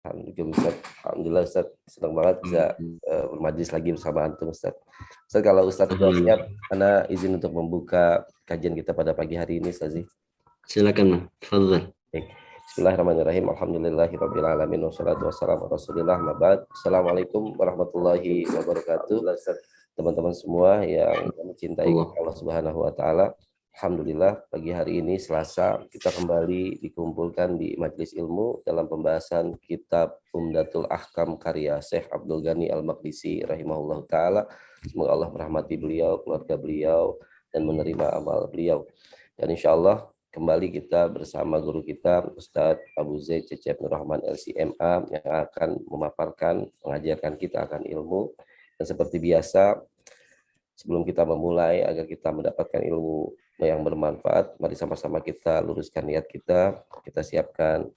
Alhamdulillah Ustaz. Alhamdulillah Ustaz, senang banget bisa bermajlis lagi bersama antum Ustaz. Ustaz, kalau Ustaz sudah siap, Ana izin untuk membuka kajian kita pada pagi hari ini Ustaz. Silakan, Fadhil. Bismillahirrahmanirrahim. Alhamdulillahirabbil alamin wassalatu wassalamu ala Rasulillah. Assalamualaikum warahmatullahi wabarakatuh. Ustaz, teman-teman semua yang mencintai Allah Subhanahu wa taala. Alhamdulillah pagi hari ini Selasa kita kembali dikumpulkan di Majelis Ilmu dalam pembahasan kitab Umdatul Ahkam karya Syekh Abdul Ghani Al-Maqdisi rahimahullah ta'ala. Semoga Allah merahmati beliau, keluarga beliau, dan menerima amal beliau. Dan insya Allah kembali kita bersama guru kita Ustadz Abu Zaid Cecep Nur Rahman LCMA yang akan memaparkan, mengajarkan kita akan ilmu. Dan seperti biasa, sebelum kita memulai agar kita mendapatkan ilmu yang bermanfaat, mari sama-sama kita luruskan niat kita siapkan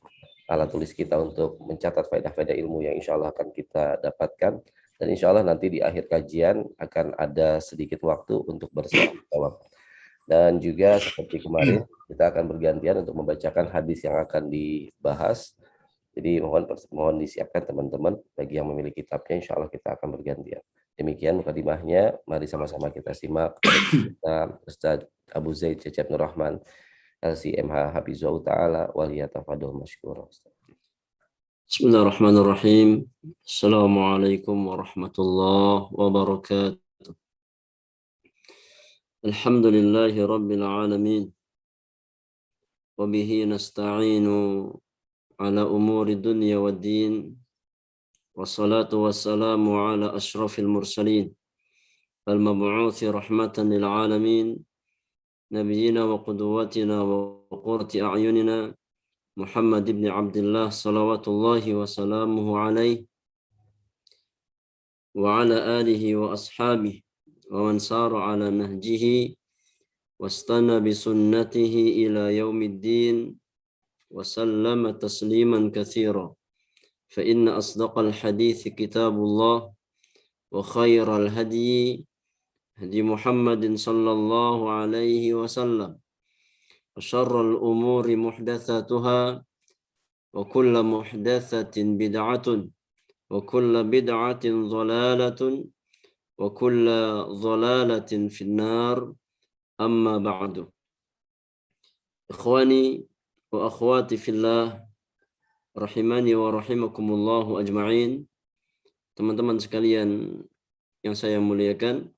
alat tulis kita untuk mencatat faedah-faedah ilmu yang insya Allah akan kita dapatkan. Dan insya Allah nanti di akhir kajian akan ada sedikit waktu untuk bersoal jawab. Dan juga seperti kemarin, kita akan bergantian untuk membacakan hadis yang akan dibahas. Jadi mohon disiapkan teman-teman, bagi yang memiliki kitabnya, insya Allah kita akan bergantian. Demikian mukadimahnya, mari sama-sama kita simak kita Ustaz Abu Zaid Cecep Nur Rahman LCMH Hafizahullah Ta'ala waliyatafadul masykur. Bismillahirrahmanirrahim. Assalamualaikum warahmatullahi wabarakatuh. Alhamdulillahi rabbil alamin. Wabihi nasta'inu ala umuri dunya wad din. Wassalatu wassalamu ala ashrafil mursalin. Al-mab'uthi rahmatan lil alamin. Nabiyyina wa qudwatina wa qurrati a'yunina. Muhammad ibn Abdullah salawatullahi wa salamuhu alaihi. Wa ala alihi wa ashabihi. Wa man sara ala nahjihi. Wastana bisunnatihi ila yaumiddin. Wa sallama tasliman katsira. فإن أصدق الحديث كتاب الله وخير الهدي هدي محمد صلى الله عليه وسلم وشر الأمور محدثاتها وكل محدثة بدعة وكل بدعة ضلالة وكل ضلالة في النار أما بعد إخواني وأخواتي في الله rahimani wa rahimakumullahu ajma'in. Teman-teman sekalian yang saya muliakan,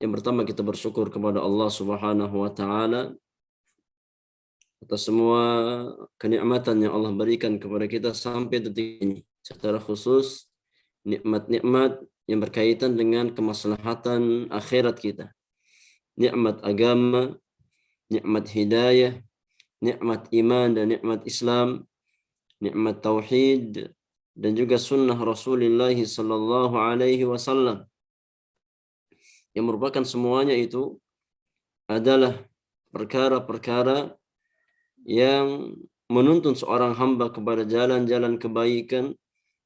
yang pertama kita bersyukur kepada Allah Subhanahu wa taala atas semua kenikmatan yang Allah berikan kepada kita sampai detik ini, secara khusus nikmat-nikmat yang berkaitan dengan kemaslahatan akhirat kita. Nikmat agama, nikmat hidayah, nikmat iman dan nikmat Islam, nikmat tauhid, dan juga sunnah Rasulullah sallallahu alaihi wasallam, yang merupakan semuanya itu adalah perkara-perkara yang menuntun seorang hamba kepada jalan-jalan kebaikan,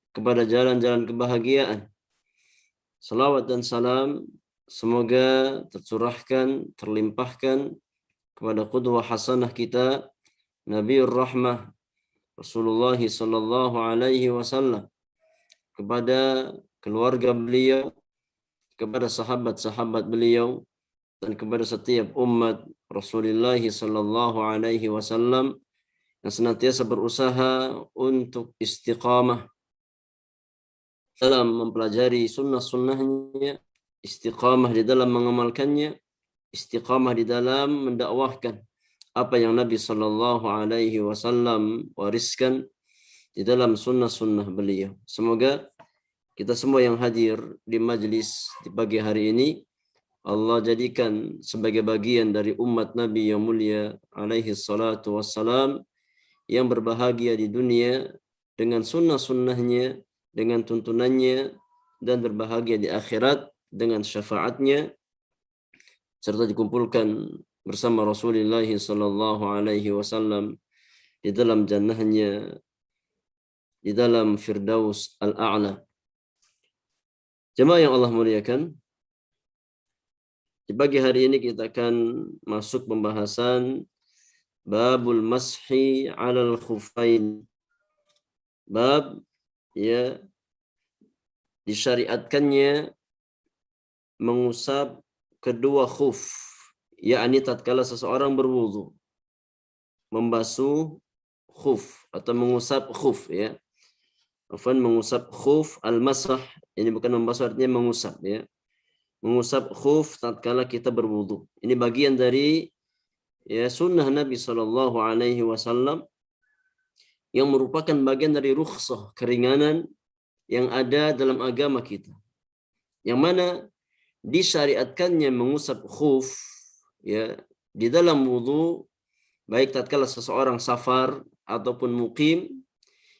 kepada jalan-jalan kebahagiaan. Salawat dan salam semoga tercurahkan, terlimpahkan kepada qudwah hasanah kita, Nabiur Rahmah Rasulullah sallallahu alaihi wasallam, kepada keluarga beliau, kepada sahabat-sahabat beliau, dan kepada setiap umat Rasulullah sallallahu alaihi wasallam yang senantiasa berusaha untuk istiqamah dalam mempelajari sunnah-sunnahnya, istiqamah di dalam mengamalkannya, istiqamah di dalam mendakwahkan apa yang Nabi Sallallahu Alaihi Wasallam wariskan di dalam sunnah-sunnah beliau. Semoga kita semua yang hadir di majlis di pagi hari ini, Allah jadikan sebagai bagian dari umat Nabi yang mulia alaihi salatu wassalam, yang berbahagia di dunia dengan sunnah-sunnahnya, dengan tuntunannya, dan berbahagia di akhirat dengan syafaatnya, serta dikumpulkan bersama Rasulullah sallallahu alaihi wasallam di dalam jannahnya, di dalam Firdaus al-A'la. Jemaah yang Allah muliakan, di pagi hari ini kita akan masuk pembahasan babul mashi 'alal khuffain, bab ya disyariatkannya mengusap kedua khuf, yakni tatkala seseorang berwudu, membasuh khuf atau mengusap khuf ya. Afwan, mengusap khuf, al-masah ini bukan membasuh, artinya mengusap ya. Mengusap khuf tatkala kita berwudu. Ini bagian dari ya sunnah Nabi Shallallahu Alaihi Wasallam yang merupakan bagian dari rukhsah, keringanan yang ada dalam agama kita. Yang mana disyariatkannya mengusap khuf ya di dalam wudu, baik tatkala seseorang safar ataupun muqim.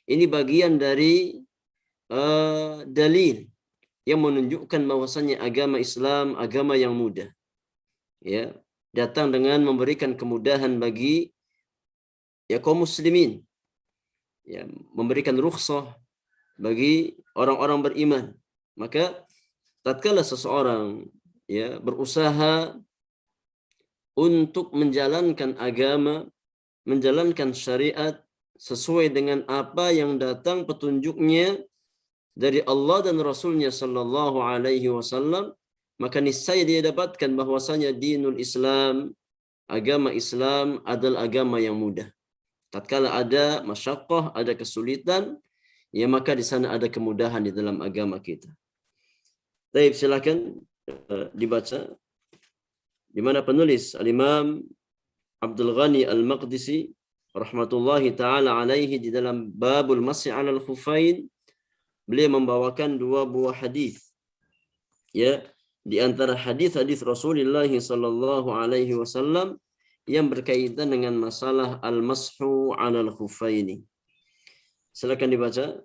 Ini bagian dari dalil yang menunjukkan bahwasannya agama Islam agama yang mudah. Ya, datang dengan memberikan kemudahan bagi ya kaum muslimin. Ya, memberikan rukhsah bagi orang-orang beriman. Maka tatkala seseorang ya berusaha untuk menjalankan agama, menjalankan syariat sesuai dengan apa yang datang petunjuknya dari Allah dan Rasulnya Sallallahu Alaihi Wasallam, maka niscaya dia dapatkan bahwasanya dinul Islam, agama Islam adalah agama yang mudah. Tatkala ada masyaqqah, ada kesulitan, ya maka di sana ada kemudahan di dalam agama kita. Baik, silakan dibaca. Di mana penulis Al-Imam Abdul Ghani Al-Maqdisi rahmatullahi taala alaihi di dalam babul masih 'alal khufain, beliau membawakan dua buah hadis. Ya, di antara hadis-hadis Rasulullah sallallahu alaihi wasallam yang berkaitan dengan masalah al-mashu 'alal khufaini. Silakan dibaca.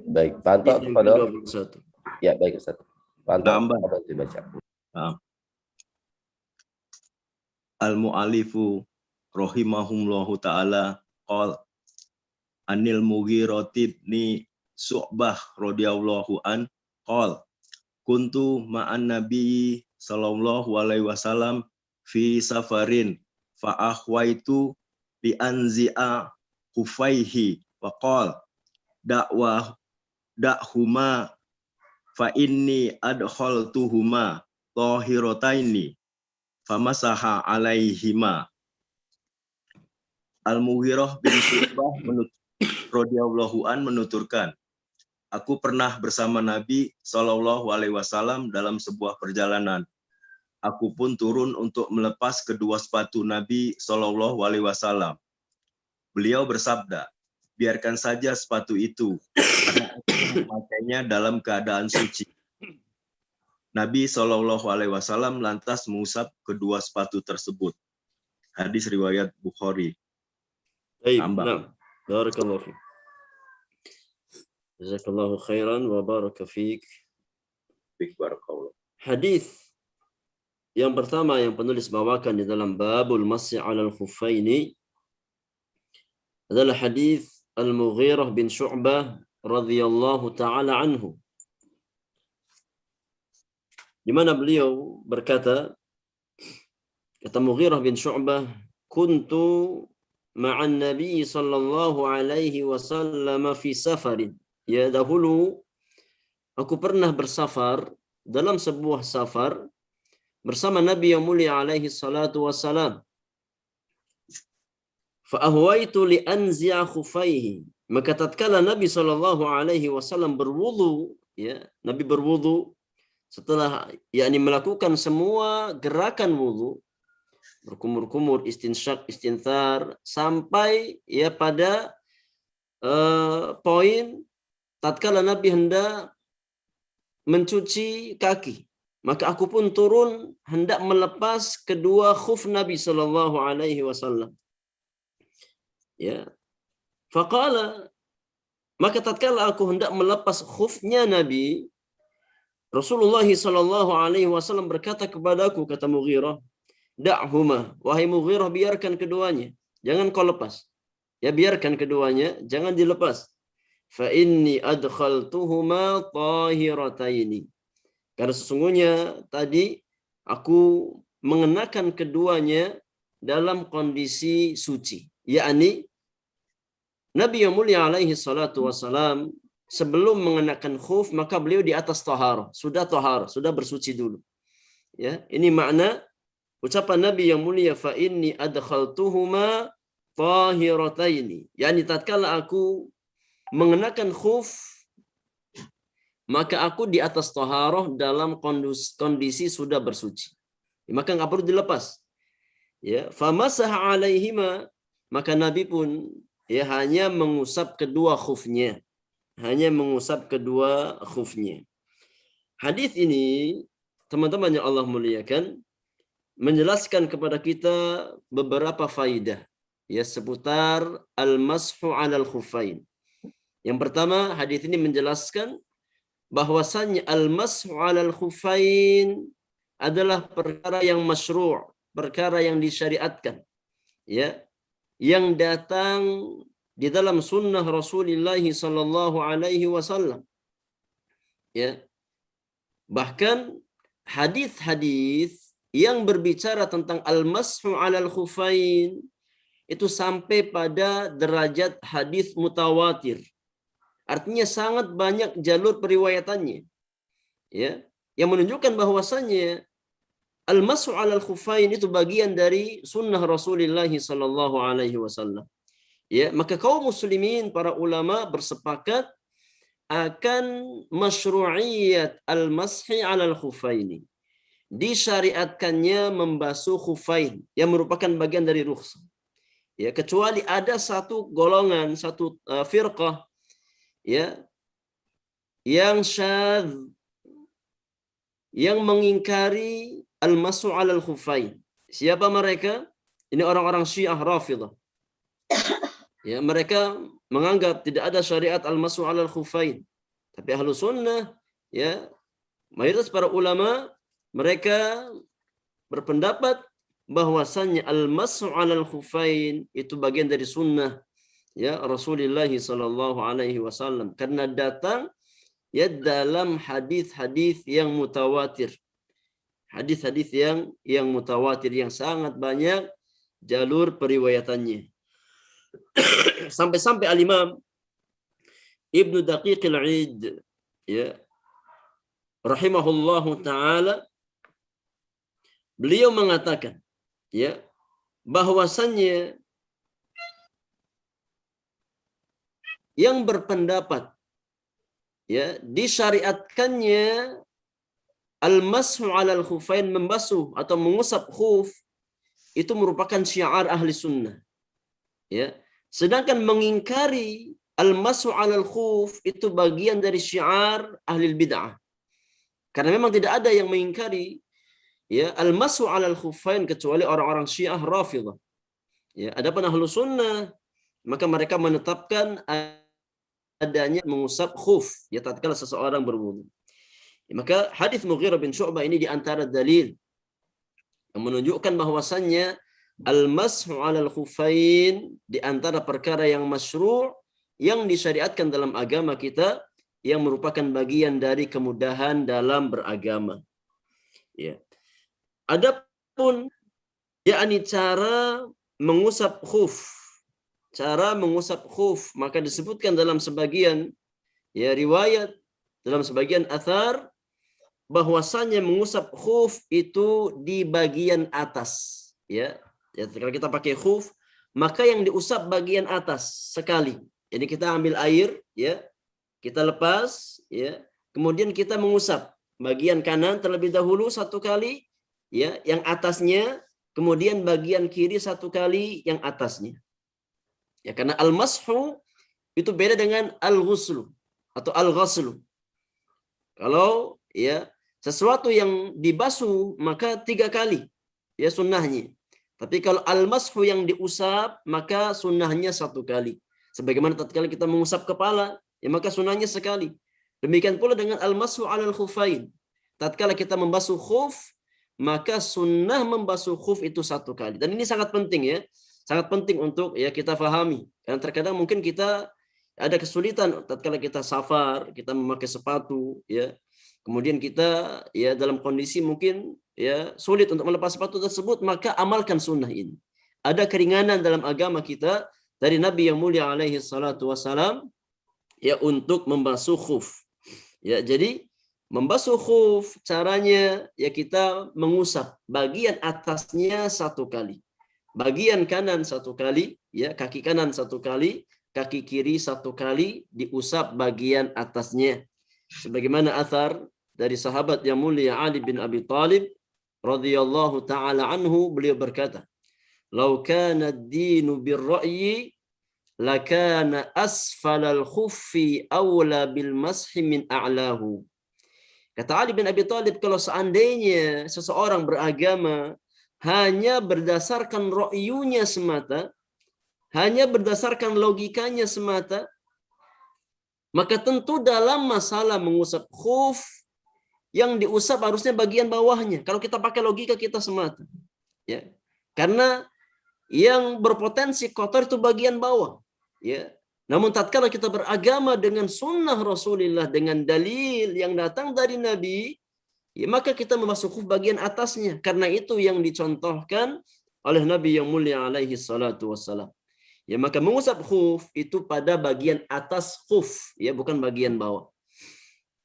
Baik, pantau kepada ya, baik Ustaz. Pantau dibaca. Al-mu'alifu rahimahumullahu ta'ala qol anil Mughirati ibn Syu'bah radhiyallahu an qol kuntu ma'an nabi sallallahu alaihi wasallam fi safarin fa akhwaitu li anzi'a khufaihi wa qol da'huma fa inni adkhaltuhuma tahirataini famasaha alaihima. Al-Mughirah bin Syu'bah radhiyallahu an menuturkan, aku pernah bersama Nabi Shallallahu alaihi wasallam dalam sebuah perjalanan. Aku pun turun untuk melepas kedua sepatu Nabi Shallallahu alaihi wasallam. Beliau bersabda, biarkan saja sepatu itu, karena aku memakainya dalam keadaan suci. Nabi Shallallahu alaihi wasallam lantas mengusap kedua sepatu tersebut. Hadis riwayat Bukhari. Nah, barakallahu fiik. Jazakallahu khairan wa baraka fiik. Barakallahu. Hadis yang pertama yang penulis bawakan di dalam babul masih 'alal khuffaini adalah hadis Al-Mughirah bin Syu'bah radhiyallahu taala anhu, di mana beliau berkata, kata Mughirah bin Syu'bah, kuntu ma'an Nabi sallallahu alaihi wasallam fi safarin. Ya, dahulu aku pernah bersafar dalam sebuah safar bersama Nabi yang mulia alaihi salatu wassalam. Fa ahwaitu li anzi'a khufaihi. Maka tatkala Nabi sallallahu alaihi wasallam berwudu, ya, Nabi berwudu setelah yakni melakukan semua gerakan wudu, berkumur-kumur, istinsyak, istinthar, sampai ya pada poin tatkala Nabi hendak mencuci kaki, maka aku pun turun hendak melepas kedua khuf Nabi sallallahu alaihi wasallam. Ya. Faqala, maka tatkala aku hendak melepas khufnya Nabi, Rasulullah sallallahu alaihi wasallam berkata kepadaku, kata Mughirah, da'huma, wahai Mughirah, biarkan keduanya, jangan kau lepas. Ya, biarkan keduanya, jangan dilepas. Fa inni adkhaltuhuma tahirataini. Karena sesungguhnya tadi aku mengenakan keduanya dalam kondisi suci, yakni Nabi yang mulia alaihi salatu wassalam sebelum mengenakan khuf maka beliau di atas taharah, sudah bersuci dulu. Ya, ini makna ucapan Nabi yang mulia, fa inni adkhaltuhuma tahirataini. Yani tatkala aku mengenakan khuf maka aku di atas taharah dalam kondisi sudah bersuci. Maka nggak perlu dilepas. Ya, famasaha alaihima, maka Nabi pun ya hanya mengusap kedua khufnya. Hadis ini, teman-teman yang Allah muliakan, menjelaskan kepada kita beberapa faidah ya seputar al-mashu 'alal khuffain. Yang pertama, hadis ini menjelaskan bahwasannya al-mashu 'alal khuffain adalah perkara yang masyru', perkara yang disyariatkan, ya, yang datang di dalam sunnah Rasulullah sallallahu alaihi wasallam. Ya. Bahkan hadis-hadis yang berbicara tentang al-mashu 'alal khuffain itu sampai pada derajat hadis mutawatir. Artinya sangat banyak jalur periwayatannya. Ya, yang menunjukkan bahwasannya al-mashu 'alal khuffain itu bagian dari sunnah Rasulullah sallallahu alaihi wasallam. Ya, maka kaum muslimin, para ulama bersepakat akan masyru'iyat al-mashi 'alal khuffaini. Disyariatkannya membasuh khuffain yang merupakan bagian dari rukhsah. Ya, kecuali ada satu golongan, satu firqah ya yang syadz, yang mengingkari al-mashu 'alal khuffain. Siapa mereka? Ini orang-orang Syiah Rafidhah. Ya, mereka menganggap tidak ada syariat al-mashu 'alal khuffain. Tapi ahlu sunnah, ya, mayoritas para ulama, mereka berpendapat bahwasannya al-mashu 'alal khuffain itu bagian dari sunnah ya Rasulullah sallallahu alaihi wasallam, karena datang ya dalam hadis-hadis yang mutawatir. Hadis-hadis yang mutawatir, yang sangat banyak jalur periwayatannya. Sampai-sampai al-Imam Ibnu Daqiq al-Id ya rahimahullahu taala, beliau mengatakan ya bahwasannya yang berpendapat ya disyariatkannya al-mashu 'alal khuffain, membasuh atau mengusap khuf, itu merupakan syiar ahli sunnah. Ya, sedangkan mengingkari al-mashu 'alal khuf itu bagian dari syiar ahli bid'ah. Karena memang tidak ada yang mengingkari ya al-mashu 'alal khuffain kecuali orang-orang Syiah Rafidhah. Ya, adapun ahlu sunnah maka mereka menetapkan adanya mengusap khuf ya tatkala seseorang berwudu. Ya, maka hadis Mughirah bin Syu'bah ini di antara dalil yang menunjukkan bahwasannya al-mashu 'alal khuffain di antara perkara yang masyru' yang disyariatkan dalam agama kita, yang merupakan bagian dari kemudahan dalam beragama. Ya. Adapun yakni cara mengusap khuf, maka disebutkan dalam sebagian ya riwayat, dalam sebagian athar, bahwasanya mengusap khuf itu di bagian atas. Ya, kalau kita pakai khuf, maka yang diusap bagian atas sekali. Jadi kita ambil air, ya, kita lepas, ya, kemudian kita mengusap bagian kanan terlebih dahulu satu kali, ya, yang atasnya, kemudian bagian kiri satu kali, yang atasnya. Ya, karena al-mashu itu beda dengan al-ghuslu atau al-ghaslu. Kalau ya sesuatu yang dibasuh maka 3 kali ya sunnahnya. Tapi kalau al-mashu yang diusap maka sunnahnya 1 kali. Sebagaimana tatkala kita mengusap kepala ya maka sunnahnya sekali. Demikian pula dengan al-mashu 'alal khuffain. Tatkala kita membasuh khuf maka sunnah membasuh khuf itu 1 kali. Dan ini sangat penting ya. Sangat penting untuk ya kita fahami. Karena terkadang mungkin kita ada kesulitan tatkala kita safar, kita memakai sepatu ya. Kemudian kita ya dalam kondisi mungkin ya sulit untuk melepas sepatu tersebut, maka amalkan sunnah ini. Ada keringanan dalam agama kita dari Nabi yang mulia alaihi salatu wassalam ya untuk membasuh khuf. Ya, jadi membasuh khuf caranya ya kita mengusap bagian atasnya 1 kali. Bagian kanan 1 kali, ya, kaki kanan 1 kali, kaki kiri 1 kali, diusap bagian atasnya. Sebagaimana athar dari sahabat yang mulia Ali bin Abi Thalib radhiyallahu taala anhu, beliau berkata, "Lau kana ad-dinu bir-ra'yi lakana asfalal khuffi awla bil mashi min a'lahu." Kata Ali bin Abi Thalib, kalau seandainya seseorang beragama hanya berdasarkan ra'yunya semata, hanya berdasarkan logikanya semata, maka tentu dalam masalah mengusap khuf, yang diusap harusnya bagian bawahnya. Kalau kita pakai logika kita semata, ya, karena yang berpotensi kotor itu bagian bawah, ya. Namun tatkala kita beragama dengan sunnah Rasulullah, dengan dalil yang datang dari Nabi, ya, maka kita membasuh khuf bagian atasnya. Karena itu yang dicontohkan oleh Nabi yang mulia alaihi salatu wassalam. Ya, maka mengusap khuf itu pada bagian atas khuf, ya, bukan bagian bawah.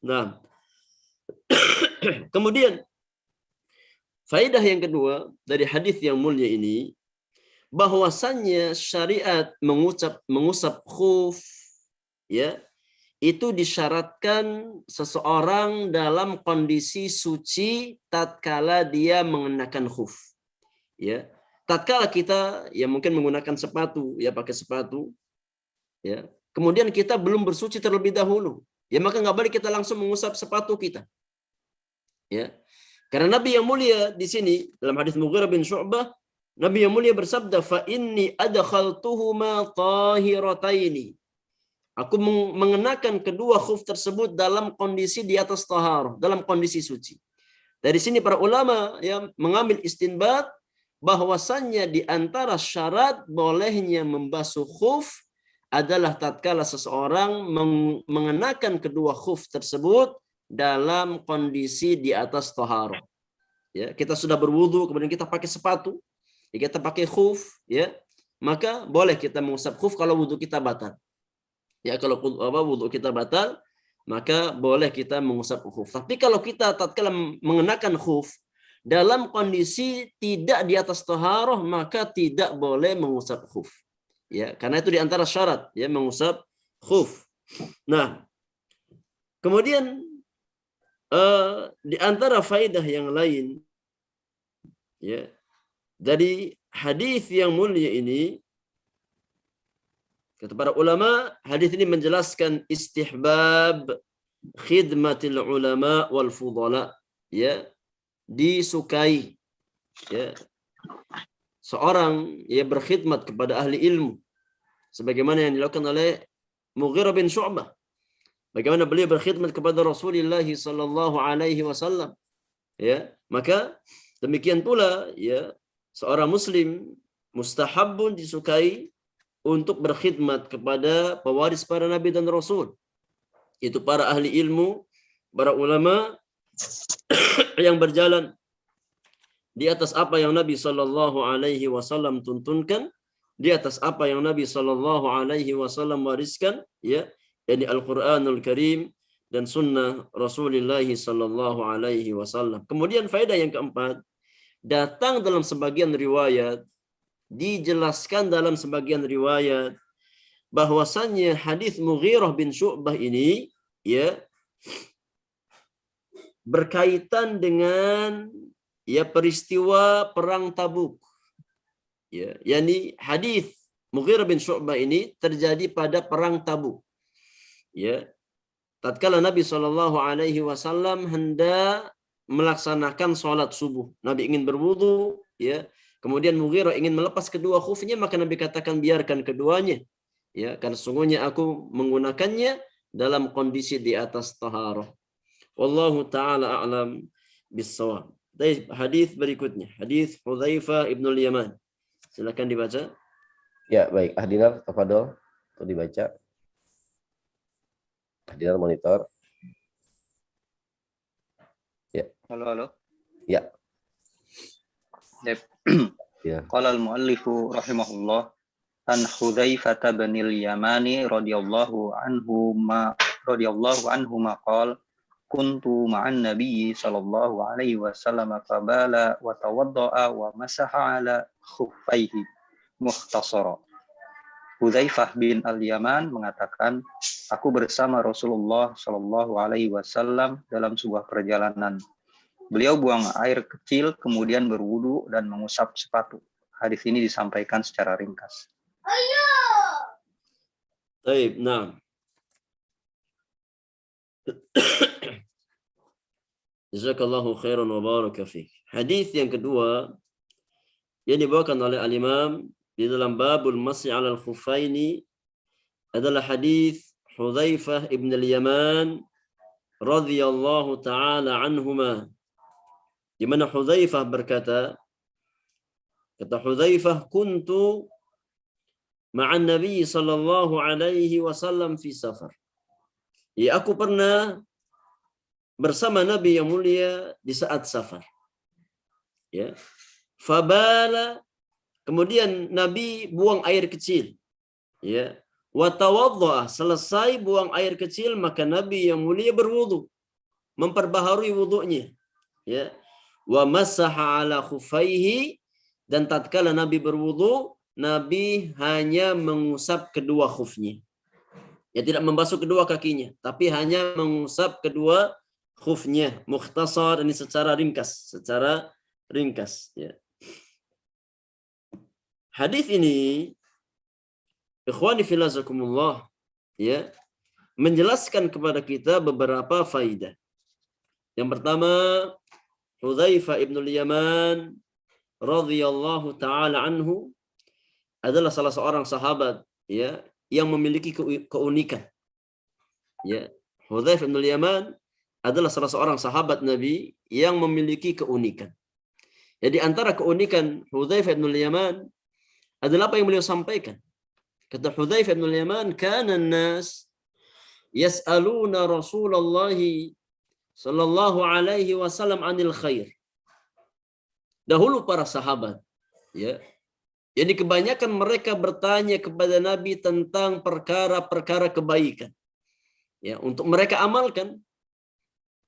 Nah, kemudian faedah yang kedua dari hadis yang mulia ini, bahwasannya syariat mengusap khuf, ya, itu disyaratkan seseorang dalam kondisi suci tatkala dia mengenakan khuf. Ya, tatkala kita ya mungkin menggunakan sepatu, ya pakai sepatu, ya, kemudian kita belum bersuci terlebih dahulu, ya maka nggak boleh kita langsung mengusap sepatu kita. Ya, karena Nabi yang mulia di sini dalam hadis Mughirah bin Syu'bah, Nabi yang mulia bersabda, "Fa inni adkhaltuhuma tahirataini." Aku mengenakan kedua khuf tersebut dalam kondisi di atas taharah, dalam kondisi suci. Dari sini para ulama ya mengambil istinbat bahwasannya di antara syarat bolehnya membasuh khuf adalah tatkala seseorang mengenakan kedua khuf tersebut dalam kondisi di atas taharah. Ya, kita sudah berwudu kemudian kita pakai sepatu, ya, kita pakai khuf, ya, maka boleh kita mengusap khuf kalau wudu kita batal. Ya, kalau wudu kita batal, maka boleh kita mengusap khuf. Tapi kalau kita tatkala mengenakan khuf dalam kondisi tidak di atas taharah, maka tidak boleh mengusap khuf. Ya, karena itu di antara syarat ya mengusap khuf. Nah, kemudian di antara faedah yang lain ya dari hadis yang mulia ini, kata para ulama, hadis ini menjelaskan istihbab khidmatil ulama wal fudala, ya, disukai ya seorang ya berkhidmat kepada ahli ilmu sebagaimana yang dilakukan oleh Mughirah bin Syu'bah. Bagaimana beliau berkhidmat kepada Rasulullah sallallahu alaihi wasallam. Ya, maka demikian pula ya seorang muslim mustahabun disukai untuk berkhidmat kepada pewaris para nabi dan rasul. Itu para ahli ilmu, para ulama yang berjalan di atas apa yang Nabi sallallahu alaihi wasallam tuntunkan, di atas apa yang Nabi sallallahu alaihi wasallam wariskan, ya, yakni Al-Qur'anul Karim dan sunnah Rasulullah sallallahu alaihi wasallam. Kemudian faedah yang keempat, datang dalam sebagian riwayat, dijelaskan dalam sebagian riwayat bahwasannya hadis Mughirah bin Syu'bah ini ya berkaitan dengan ya peristiwa perang Tabuk. Ya, yakni hadis Mughirah bin Syu'bah ini terjadi pada perang Tabuk. Ya, tatkala Nabi Shallallahu alaihi wasallam hendak melaksanakan sholat subuh, Nabi ingin berwudu, ya. Kemudian Mughirah ingin melepas kedua khufnya, maka Nabi katakan biarkan keduanya. Ya, karena sungguhnya aku menggunakannya dalam kondisi di atas taharah. Wallahu taala a'lam bis-shawab. Hadis berikutnya, hadis Hudzaifah ibn al-Yaman. Silakan dibaca. Ya, baik. Ahdinar, tafadhol untuk dibaca. Ahdinar monitor. Ya. Halo. Ya. Yep. Ya. Qala al-muallifu rahimahullah an Hudzaifah bin al-Yamani radhiyallahu anhu ma qala kuntu ma'an nabiyyi sallallahu alaihi wasallam qabala wa tawadda'a wa masaha ala khuffaihi mukhtasara. Hudzaifah bin al-Yaman mengatakan, aku bersama Rasulullah sallallahu alaihi wasallam dalam sebuah perjalanan. Beliau buang air kecil kemudian berwudu dan mengusap sepatu. Hadis ini disampaikan secara ringkas. Baik, nah. Jazakallahu khairan wa baraka fiik. Hadis yang kedua yang dibawakan oleh al-Imam di dalam babul masih 'alal khuffaini adalah hadis Hudzaifah ibn al-Yaman radhiyallahu taala anhuma, di mana Hudzaifah berkata, kata Hudzaifah, kuntu ma'an Nabi sallallahu alaihi wasallam fi safar. Ya, aku pernah bersama Nabi yang mulia di saat safar. Ya. Fabala, kemudian Nabi buang air kecil. Ya. Wa tawaddaa, selesai buang air kecil maka Nabi yang mulia berwudu, memperbaharui wudunya. Ya. Wa masaha ala khuffaihi, dan tatkala Nabi berwudu, Nabi hanya mengusap kedua khufnya. Ya, tidak membasuh kedua kakinya, tapi hanya mengusap kedua khufnya. Mukhtasar, ini secara ringkas, ya. Hadis ini, ikhwani fillah jazakumullah, ya, menjelaskan kepada kita beberapa faidah. Yang pertama, Hudzaifah ibn al-Yaman radhiyallahu taala anhu adalah salah seorang sahabat, ya, yang memiliki keunikan. Ya, Hudzaifah ibn al-Yaman adalah salah seorang sahabat Nabi yang memiliki keunikan. Jadi antara keunikan Hudzaifah bin al-Yaman adalah apa yang beliau sampaikan. Kata Hudzaifah bin al-Yaman, kana an-nas yas'aluna Rasulullah sallallahu alaihi wasallam 'anil khair. Dahulu para sahabat, ya. Jadi kebanyakan mereka bertanya kepada Nabi tentang perkara-perkara kebaikan. Ya, untuk mereka amalkan.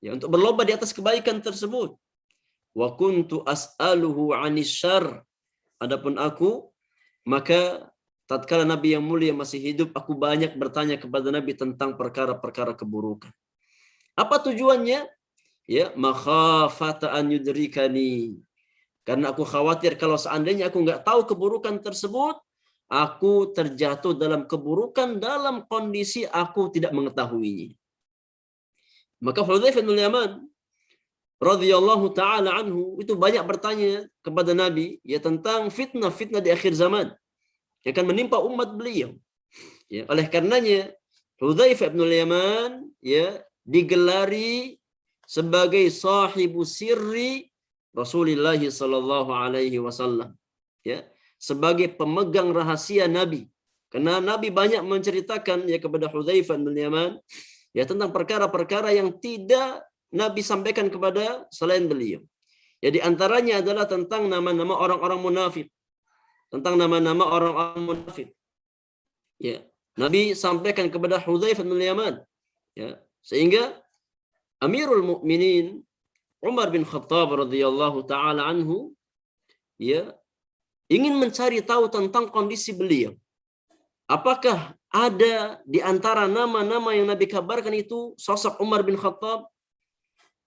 Ya, untuk berlomba di atas kebaikan tersebut. Wa kuntu as'aluhu 'anis syarr. Adapun aku, maka tatkala Nabi yang mulia masih hidup, aku banyak bertanya kepada Nabi tentang perkara-perkara keburukan. Apa tujuannya? Ya, makhafata an yudrikani. Karena aku khawatir kalau seandainya aku nggak tahu keburukan tersebut, aku terjatuh dalam keburukan dalam kondisi aku tidak mengetahuinya. Maka Hudzaifah bin Yaman radhiyallahu taala anhu itu banyak bertanya kepada Nabi, ya, tentang fitnah-fitnah di akhir zaman yang akan menimpa umat beliau. Ya, oleh karenanya Hudzaifah bin Yaman, ya, digelari sebagai sahibu sirri Rasulullah sallallahu alaihi wasallam, ya, sebagai pemegang rahasia Nabi. Karena Nabi banyak menceritakan, ya, kepada Hudzaifah bin Yaman, ya, tentang perkara-perkara yang tidak Nabi sampaikan kepada selain beliau. Jadi antaranya adalah tentang nama-nama orang-orang munafik. Tentang nama-nama orang-orang munafik. Ya, Nabi sampaikan kepada Hudzaifah bin Yaman. Ya, sehingga Amirul Mukminin Umar bin Khattab radhiyallahu taala anhu, ya, ingin mencari tahu tentang kondisi beliau. Apakah ada di antara nama-nama yang Nabi kabarkan itu sosok Umar bin Khattab?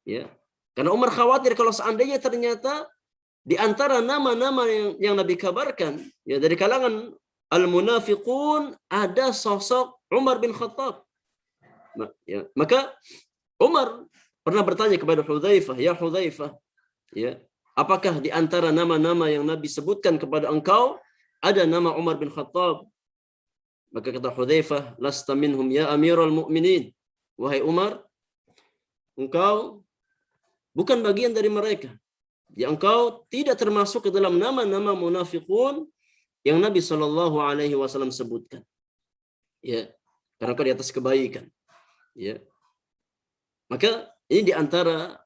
Ya. Karena Umar khawatir kalau seandainya ternyata di antara nama-nama yang Nabi kabarkan, ya, dari kalangan al-munafiqun ada sosok Umar bin Khattab. Ya, maka Umar pernah bertanya kepada Hudzaifah, ya Hudzaifah, ya, apakah di antara nama-nama yang Nabi sebutkan kepada engkau ada nama Umar bin Khattab? Maka kata Hudzaifah, lasta minhum ya Amirul Mukminin. Wahai Umar, engkau bukan bagian dari mereka. Ya, engkau tidak termasuk ke dalam nama-nama munafiqun yang Nabi Shallallahu alaihi wasallam sebutkan. Ya, karena kau di atas kebaikan. Ya. Maka ini di antara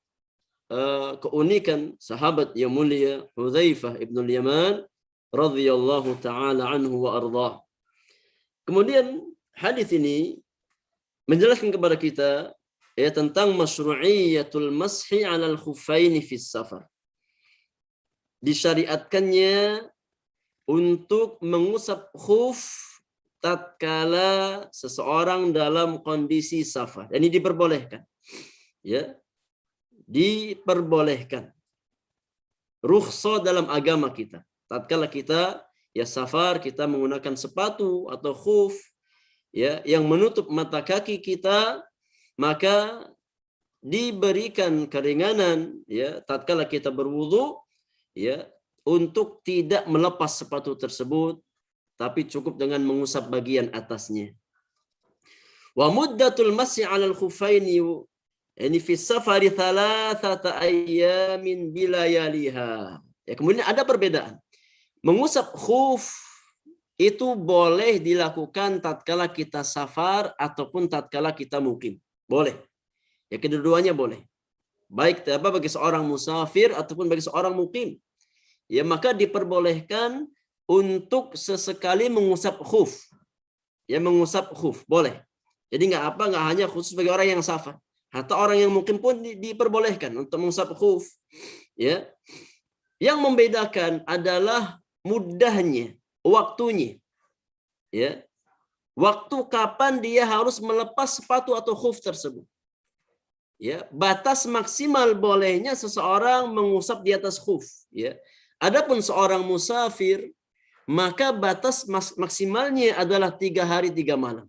keunikan sahabat yang mulia Hudzaifah ibn al-Yaman, radhiyallahu taala anhu wa ardhah. Kemudian hadis ini menjelaskan kepada kita ya tentang masyru'iyatul mashi 'alal khuffaini fis safar. Disyariatkannya untuk mengusap khuf tatkala seseorang dalam kondisi safar. Ini diperbolehkan. Ya. Diperbolehkan. Rukhsah dalam agama kita. Tatkala kita ya safar, kita menggunakan sepatu atau khuf ya yang menutup mata kaki kita, maka diberikan keringanan ya tatkala kita berwudu ya untuk tidak melepas sepatu tersebut, tapi cukup dengan mengusap bagian atasnya. Wa muddatul mas'i 'alal khuffaini ini fi safari 3 ayamin bilayaliha. Ya, kemudian ada perbedaan. Mengusap khuf itu boleh dilakukan tatkala kita safar ataupun tatkala kita mukim. Boleh. Ya, kedua-duanya boleh. Baik bagi seorang musafir ataupun bagi seorang mukim. Ya, maka diperbolehkan untuk sesekali mengusap khuf. Ya, mengusap khuf boleh. Jadi nggak hanya khusus bagi orang yang safar. Atau orang yang mukim pun diperbolehkan untuk mengusap khuf. Ya. Yang membedakan adalah mudahnya, waktunya. Ya. Waktu kapan dia harus melepas sepatu atau khuf tersebut. Ya, batas maksimal bolehnya seseorang mengusap di atas khuf, ya. Adapun seorang musafir, maka batas maksimalnya adalah 3 hari 3 malam.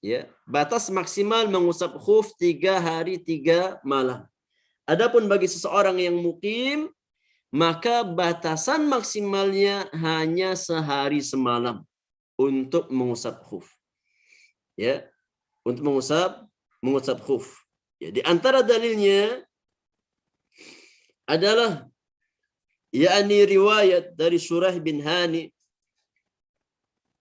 Ya, batas maksimal mengusap khuf 3 hari 3 malam. Adapun bagi seseorang yang mukim, maka batasan maksimalnya hanya sehari semalam untuk mengusap khuf. Ya, untuk mengusap khuf. Ya, di antara dalilnya adalah yakni riwayat dari Shuraih bin Hani.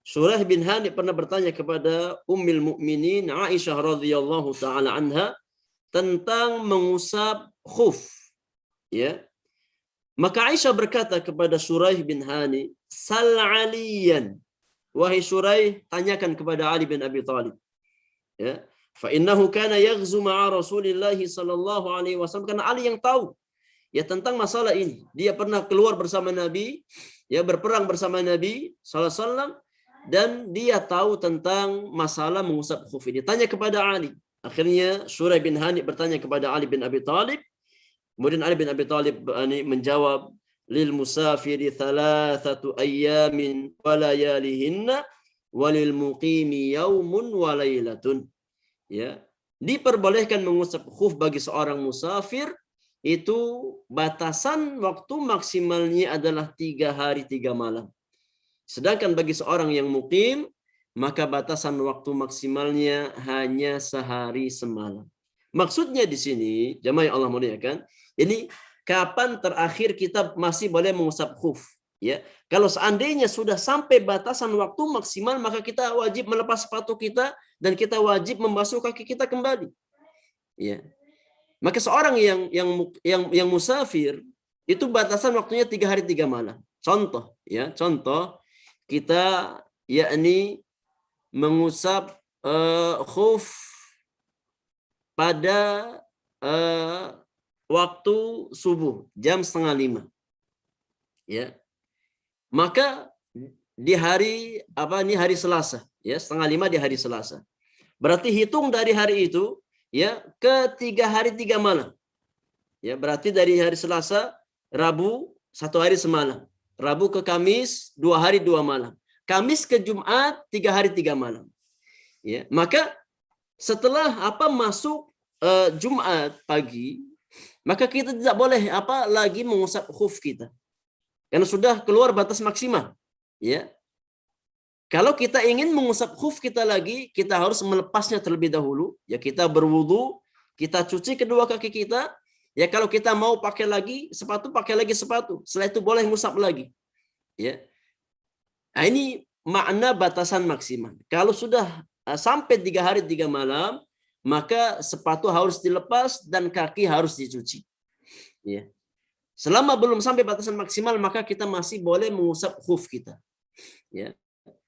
Shuraih bin Hani pernah bertanya kepada Ummul Mukminin Aisyah radhiyallahu taala anha tentang mengusap khuf. Ya. Maka Aisyah berkata kepada Shuraih bin Hani, "Sal 'Aliyan." Wahai Shuraih, tanyakan kepada Ali bin Abi Thalib. Ya. Fa innahu kana yaghzu ma'a Rasulillah sallallahu alaihi wasallam, karena Ali yang tahu ya tentang masalah ini. Dia pernah keluar bersama Nabi, ya berperang bersama Nabi sallallahu alaihi wasallam, dan dia tahu tentang masalah mengusap khuf ini. Tanya kepada Ali. Akhirnya Shuraih bin Hani bertanya kepada Ali bin Abi Thalib. Kemudian Ali bin Abi Thalib menjawab, lil musafiri 3 ayamin wa layalihinna walil muqimi yaumun wa lailatun. Ya, diperbolehkan mengusap khuf bagi seorang musafir itu batasan waktu maksimalnya adalah 3 hari 3 malam. Sedangkan bagi seorang yang mukim, maka batasan waktu maksimalnya hanya sehari semalam. Maksudnya di sini, jamaah yang Allah muliakan, ini kapan terakhir kita masih boleh mengusap khuf? Ya, kalau seandainya sudah sampai batasan waktu maksimal, maka kita wajib melepas sepatu kita dan kita wajib membasuh kaki kita kembali. Ya, maka seorang yang musafir itu batasan waktunya 3 hari 3 malam. Contoh, ya, contoh kita yakni mengusap khuf pada waktu subuh jam 4:30. Ya. Maka di hari hari Selasa, ya, 4:30 di hari Selasa. Berarti hitung dari hari itu ya ke 3 hari 3 malam. Ya, berarti dari hari Selasa, Rabu 1 hari semalam. Rabu ke Kamis 2 hari 2 malam. Kamis ke Jumat 3 hari 3 malam. Ya, maka setelah masuk Jumat pagi, maka kita tidak boleh lagi mengusap khuf kita. Karena sudah keluar batas maksimal. Ya. Kalau kita ingin mengusap khuf kita lagi, kita harus melepasnya terlebih dahulu. Ya, kita berwudu, kita cuci kedua kaki kita. Ya, kalau kita mau pakai lagi sepatu, pakai lagi sepatu. Setelah itu boleh ngusap lagi. Ya. Nah, ini makna batasan maksimal. Kalau sudah sampai 3 hari 3 malam, maka sepatu harus dilepas dan kaki harus dicuci. Ya. Selama belum sampai batasan maksimal, maka kita masih boleh mengusap khuf kita. Ya.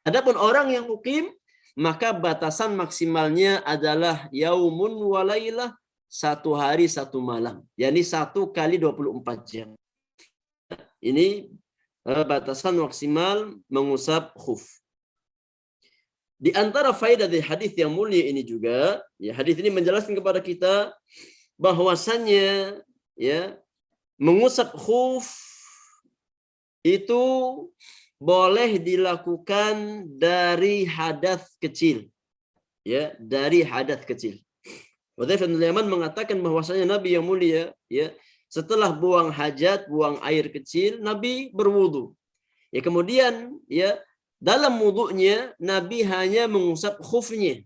Adapun orang yang mukim, maka batasan maksimalnya adalah yaumun walailah, 1 hari 1 malam. yakni 1 kali 24 jam. Ini batasan maksimal mengusap khuf. Di antara faedah dari hadis yang mulia ini juga, ya, hadis ini menjelaskan kepada kita bahwasannya, ya, mengusap khuf itu boleh dilakukan dari hadas kecil, ya, dari hadas kecil. Hudzaifah bin Yaman mengatakan bahwasanya Nabi yang mulia, ya, setelah buang hajat, buang air kecil, Nabi berwudu. Ya, kemudian, ya, dalam wudunya Nabi hanya mengusap khufnya.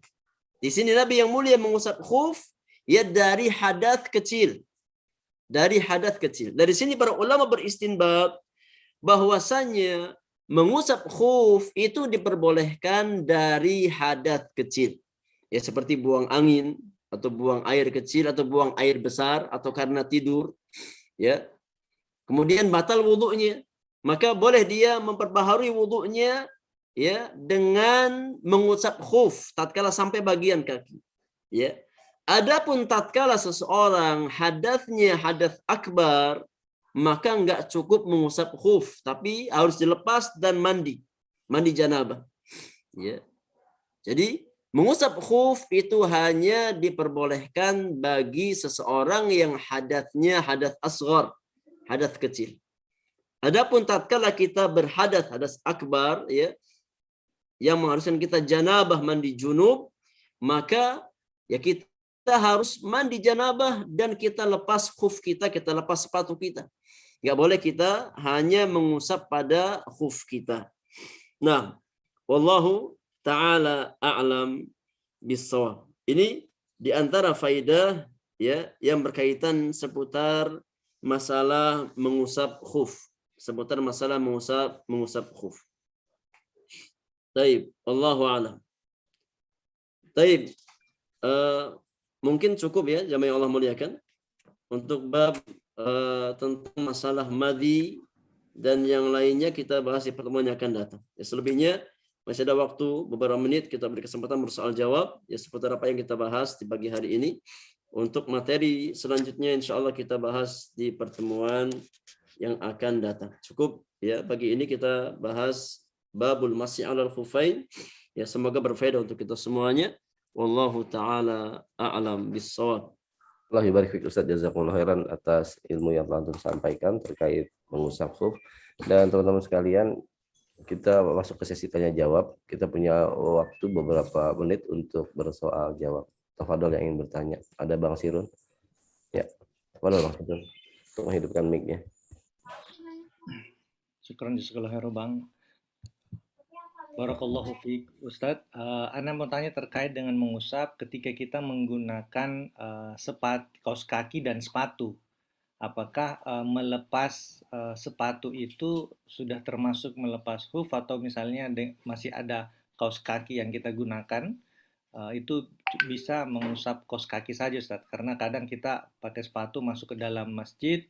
Di sini Nabi yang mulia mengusap khuf, ya, dari hadas kecil. Dari hadas kecil. Dari sini para ulama beristinbat bahwasanya mengusap khuf itu diperbolehkan dari hadas kecil. Ya, seperti buang angin, atau buang air kecil, atau buang air besar, atau karena tidur. Ya. Kemudian batal wudunya. Maka boleh dia memperbaharui wudunya, ya, dengan mengusap khuf tatkala sampai bagian kaki. Ya. Adapun tatkala seseorang hadasnya hadas akbar, maka enggak cukup mengusap khuf, tapi harus dilepas dan mandi janabah. Ya. Jadi mengusap khuf itu hanya diperbolehkan bagi seseorang yang hadasnya hadas asghar, hadas kecil. Adapun tatkala kita berhadas hadas akbar, ya, yang mengharuskan kita janabah mandi junub, maka ya kita harus mandi janabah dan kita lepas khuf kita lepas sepatu kita. Nggak boleh kita hanya mengusap pada khuf kita. Nah, wallahu ta'ala a'lam bissawab. Ini di antara faidah, ya, yang berkaitan seputar masalah mengusap khuf, mengusap khuf. Taib, Allahu a'lam. Taib, mungkin cukup ya jamaah yang Allah muliakan untuk bab tentang masalah madhi, dan yang lainnya kita bahas di pertemuan yang akan datang. Ya, selebihnya masih ada waktu beberapa menit, kita beri kesempatan bersoal jawab, ya, seputar apa yang kita bahas di pagi hari ini. Untuk materi selanjutnya insya Allah kita bahas di pertemuan yang akan datang. Cukup ya pagi ini kita bahas babul masih 'alal khufain. Ya, semoga berfaedah untuk kita semuanya. Wallahu taala a'lam bissawab. Allah yubarik fik Ustaz, jazakumullah khairan atas ilmu yang telah disampaikan terkait mengusap khuf. Dan teman-teman sekalian, kita masuk ke sesi tanya jawab. Kita punya waktu beberapa menit untuk bersoal jawab. Tafadhol yang ingin bertanya. Ada Bang Sirun? Ya, tafadhol Bang Sirun untuk menghidupkan mic-nya. Syukran jazakallahu khairan Bang. Barakallahu fiik Ustadz. Ana mau tanya terkait dengan mengusap ketika kita menggunakan kaos kaki dan sepatu. Apakah melepas sepatu itu sudah termasuk melepas khuf, atau misalnya masih ada kaos kaki yang kita gunakan, itu bisa mengusap kaos kaki saja Ustadz? Karena kadang kita pakai sepatu masuk ke dalam masjid,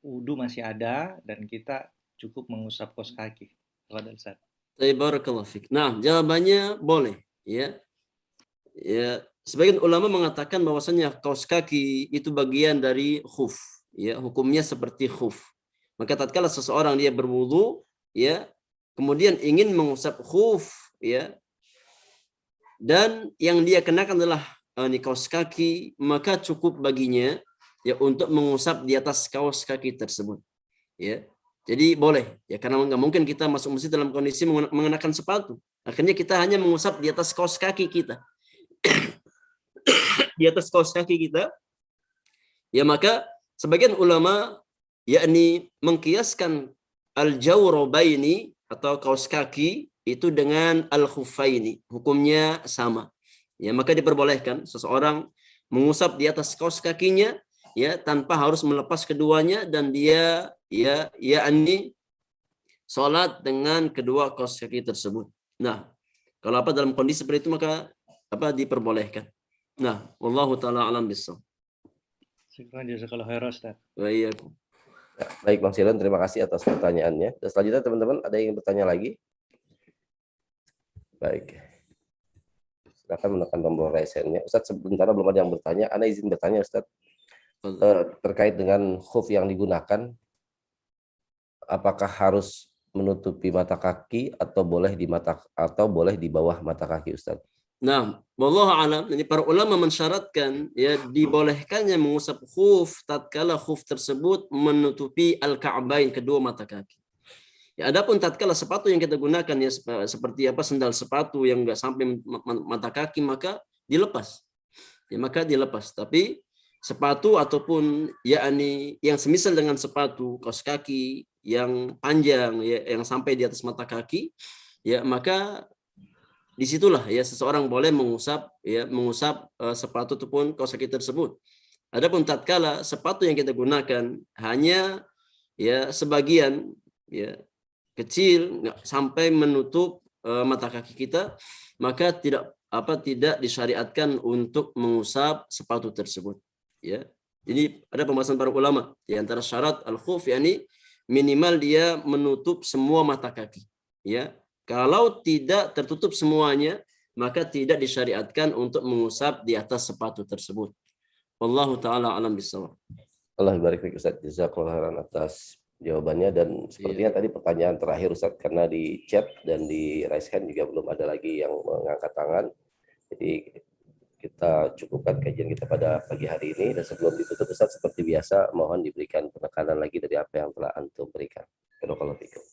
wudu masih ada, dan kita cukup mengusap kaos kaki. Barakallahu fiik. Nah, jawabannya boleh, ya. Ya, sebagian ulama mengatakan bahwasanya kaos kaki itu bagian dari khuf, ya, hukumnya seperti khuf. Maka tatkala seseorang dia berwudu, ya, kemudian ingin mengusap khuf, ya, dan yang dia kenakan adalah kaos kaki, maka cukup baginya, ya, untuk mengusap di atas kaos kaki tersebut, ya. Jadi boleh, ya, karena nggak mungkin kita masuk masjid dalam kondisi mengenakan sepatu. Akhirnya kita hanya mengusap di atas kaos kaki kita. Di atas kaos kaki kita, ya, maka sebagian ulama yakni mengkiaskan al-jawrabaini atau kaos kaki itu dengan al-khuffaini, hukumnya sama. Ya, maka diperbolehkan seseorang mengusap di atas kaos kakinya, ya, tanpa harus melepas keduanya, dan dia yakni sholat dengan kedua kaos kaki tersebut. Nah, kalau dalam kondisi seperti itu maka diperbolehkan. Nah, wallahu taala alam bissawab. Syukran jazakallahu khairan Ustaz. Wa iyyakum. Ya, baik Bang Silon, terima kasih atas pertanyaannya. Dan selanjutnya teman-teman ada yang bertanya lagi? Baik. Silakan menekan tombol raise hand-nya. Ustaz, sebentar belum ada yang bertanya. Ana izin bertanya Ustaz. Terkait dengan khuf yang digunakan, apakah harus menutupi mata kaki atau boleh di bawah mata kaki Ustaz? Nah, wallahu alam, ini para ulama mensyaratkan ya dibolehkannya mengusap khuf tatkala khuf tersebut menutupi al-ka'bain, kedua mata kaki. Ya, adapun tatkala sepatu yang kita gunakan ya seperti apa sendal sepatu yang enggak sampai mata kaki maka dilepas. Ya, maka dilepas. Tapi sepatu ataupun yakni yang semisal dengan sepatu kaos kaki yang panjang ya yang sampai di atas mata kaki ya maka disitulah ya seseorang boleh mengusap sepatu ataupun kaos kaki tersebut. Adapun tatkala sepatu yang kita gunakan hanya ya sebagian ya kecil nggak sampai menutup mata kaki kita, maka tidak disyariatkan untuk mengusap sepatu tersebut. Ya, ini ada pembahasan para ulama di antara syarat al-khuf yakni minimal dia menutup semua mata kaki. Ya, kalau tidak tertutup semuanya, maka tidak disyariatkan untuk mengusap di atas sepatu tersebut. Wallahu taala alam bisawab. Allah barik fiik Ustaz, jazakallahu khairan atas jawabannya. Dan sepertinya tadi pertanyaan terakhir Ustaz, karena di chat dan di raise hand juga belum ada lagi yang mengangkat tangan. Jadi kita cukupkan kajian kita pada pagi hari ini, dan sebelum ditutup Ustaz seperti biasa mohon diberikan penekanan lagi dari apa yang telah antum berikan. Barakallahu fiikum.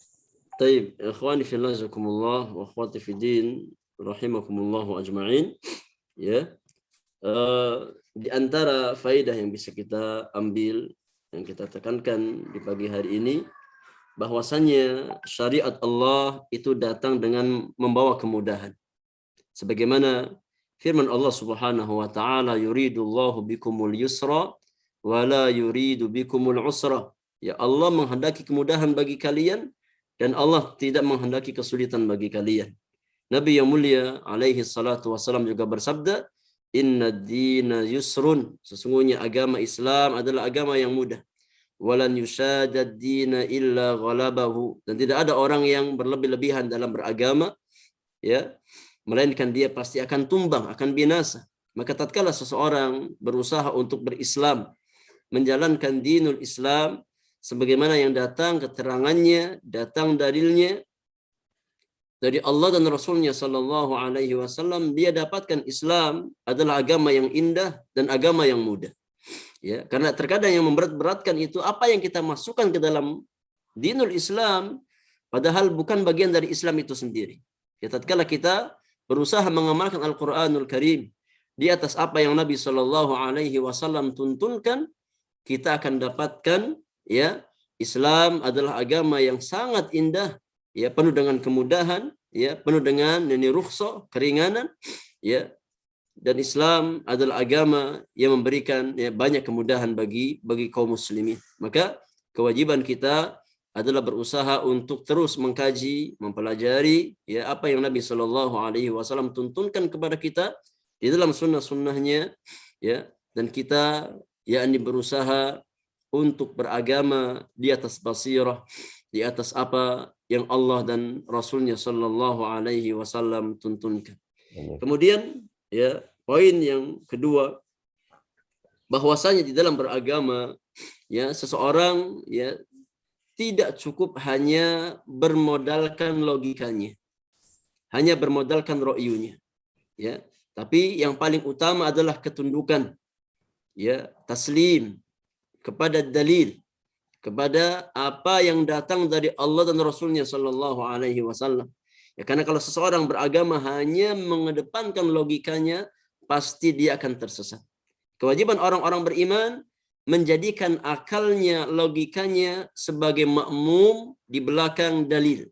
Taib, ikhwani fillah jazakumullah wa akhwati fiddin rahimakumullah ajma'in. Ya. Di antara faedah yang bisa kita ambil, yang kita tekankan di pagi hari ini, bahwasannya syariat Allah itu datang dengan membawa kemudahan. Sebagaimana firman Allah Subhanahu wa taala, yuridullahu bikumul yusra wa la yuridu bikumul usra. Ya, Allah menghendaki kemudahan bagi kalian dan Allah tidak menghendaki kesulitan bagi kalian. Nabi yang mulia alaihi salatu wassalam juga bersabda, inna dina yusrun, sesungguhnya agama Islam adalah agama yang mudah. Walan yushadad dina illa ghalabahu, dan tidak ada orang yang berlebih-lebihan dalam beragama ya melainkan dia pasti akan tumbang, akan binasa. Maka tatkala seseorang berusaha untuk berislam, menjalankan dinul Islam sebagaimana yang datang keterangannya, datang dalilnya dari Allah dan Rasulnya Sallallahu Alaihi Wasallam, dia dapatkan Islam adalah agama yang indah dan agama yang mudah. Ya, karena terkadang yang memberat-beratkan itu apa yang kita masukkan ke dalam dinul Islam, padahal bukan bagian dari Islam itu sendiri. Ya, tatkala kita berusaha mengamalkan Al-Quranul Karim di atas apa yang Nabi Sallallahu Alaihi Wasallam tuntunkan, kita akan dapatkan ya Islam adalah agama yang sangat indah, ya penuh dengan kemudahan, ya penuh dengan rukhsah, keringanan, ya. Dan Islam adalah agama yang memberikan ya banyak kemudahan bagi kaum muslimin. Maka kewajiban kita adalah berusaha untuk terus mengkaji, mempelajari ya apa yang Nabi Shallallahu Alaihi Wasallam tuntunkan kepada kita di dalam sunnah-sunnahnya, ya, dan kita yakni berusaha untuk beragama di atas basirah, di atas apa yang Allah dan Rasulnya Shallallahu Alaihi Wasallam tuntunkan. Kemudian ya poin yang kedua, bahwasanya di dalam beragama ya seseorang ya tidak cukup hanya bermodalkan logikanya, hanya bermodalkan ro'yunya, ya, tapi yang paling utama adalah ketundukan, ya, taslim kepada dalil, kepada apa yang datang dari Allah dan Rasulnya Sallallahu Alaihi Wasallam. Ya, karena kalau seseorang beragama hanya mengedepankan logikanya, pasti dia akan tersesat. Kewajiban orang-orang beriman menjadikan akalnya, logikanya sebagai makmum di belakang dalil.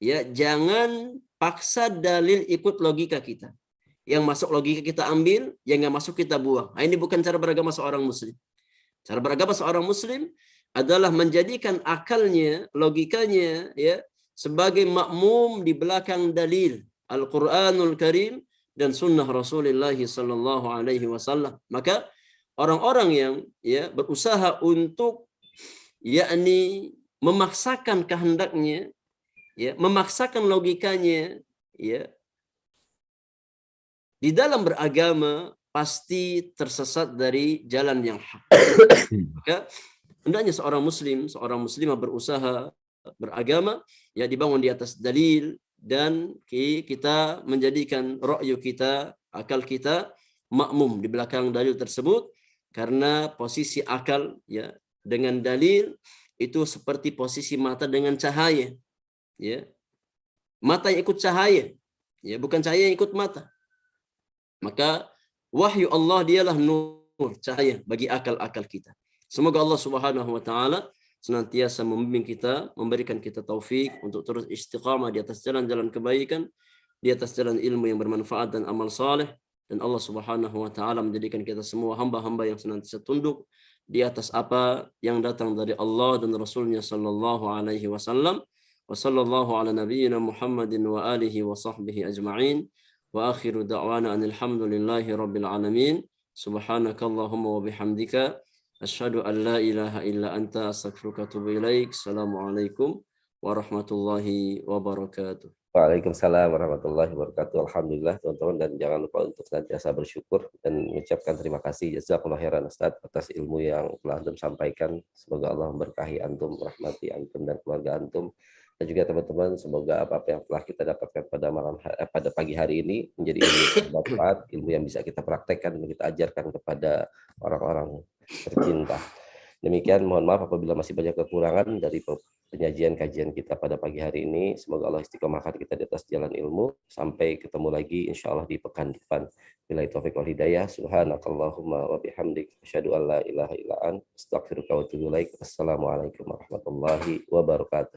Ya, jangan paksa dalil ikut logika kita. Yang masuk logika kita ambil, yang nggak masuk kita buang. Nah, ini bukan cara beragama seorang muslim. Cara beragama seorang muslim adalah menjadikan akalnya, logikanya ya sebagai makmum di belakang dalil Al-Quranul Karim dan sunnah Rasulullah sallallahu alaihi wasallam. Maka orang-orang yang ya berusaha untuk yakni memaksakan kehendaknya, ya, memaksakan logikanya, ya, di dalam beragama pasti tersesat dari jalan yang hak. Maka hendaknya seorang muslimah berusaha beragama ya dibangun di atas dalil, dan kita menjadikan ra'yu kita, akal kita makmum di belakang dalil tersebut, karena posisi akal ya dengan dalil itu seperti posisi mata dengan cahaya, ya. Mata yang ikut cahaya, ya, bukan cahaya yang ikut mata. Maka wahyu Allah dialah nur, cahaya bagi akal-akal kita. Semoga Allah Subhanahu wa taala senantiasa membimbing kita, memberikan kita taufik untuk terus istiqamah di atas jalan-jalan kebaikan, di atas jalan ilmu yang bermanfaat dan amal saleh, dan Allah Subhanahu wa taala menjadikan kita semua hamba-hamba yang senantiasa tunduk di atas apa yang datang dari Allah dan Rasulnya sallallahu alaihi wasallam. Wa sallallahu ala nabiyyina Muhammadin wa alihi wa sahbihi ajma'in. Wa akhiru da'wana alhamdulillahi rabbil alamin. Subhanakallahumma wa bihamdika asyhadu an la ilaha illa anta astaghfiruka wa atubu ilaik. Assalamualaikum warahmatullahi wabarakatuh. Waalaikumsalam warahmatullahi wabarakatuh. Alhamdulillah teman-teman, dan jangan lupa untuk senantiasa bersyukur dan mengucapkan terima kasih jazakallahu khairan Ustaz atas ilmu yang telah antum sampaikan. Semoga Allah memberkahi antum, rahmati antum dan keluarga antum, dan juga teman-teman, semoga apa-apa yang telah kita dapatkan pada pagi hari ini menjadi ilmu yang bermanfaat, ilmu yang bisa kita praktekkan dan kita ajarkan kepada orang-orang tercinta. Demikian, mohon maaf apabila masih banyak kekurangan dari penyajian kajian kita pada pagi hari ini. Semoga Allah istiqomahkan kita di atas jalan ilmu. Sampai ketemu lagi insya Allah di pekan depan. Billahi taufiq wal hidayah. Subhanakallahumma wa bihamdik. Asyhadu an la ilaha illa anta astaghfiruka wa atubu ilaik. Assalamualaikum warahmatullahi wabarakatuh.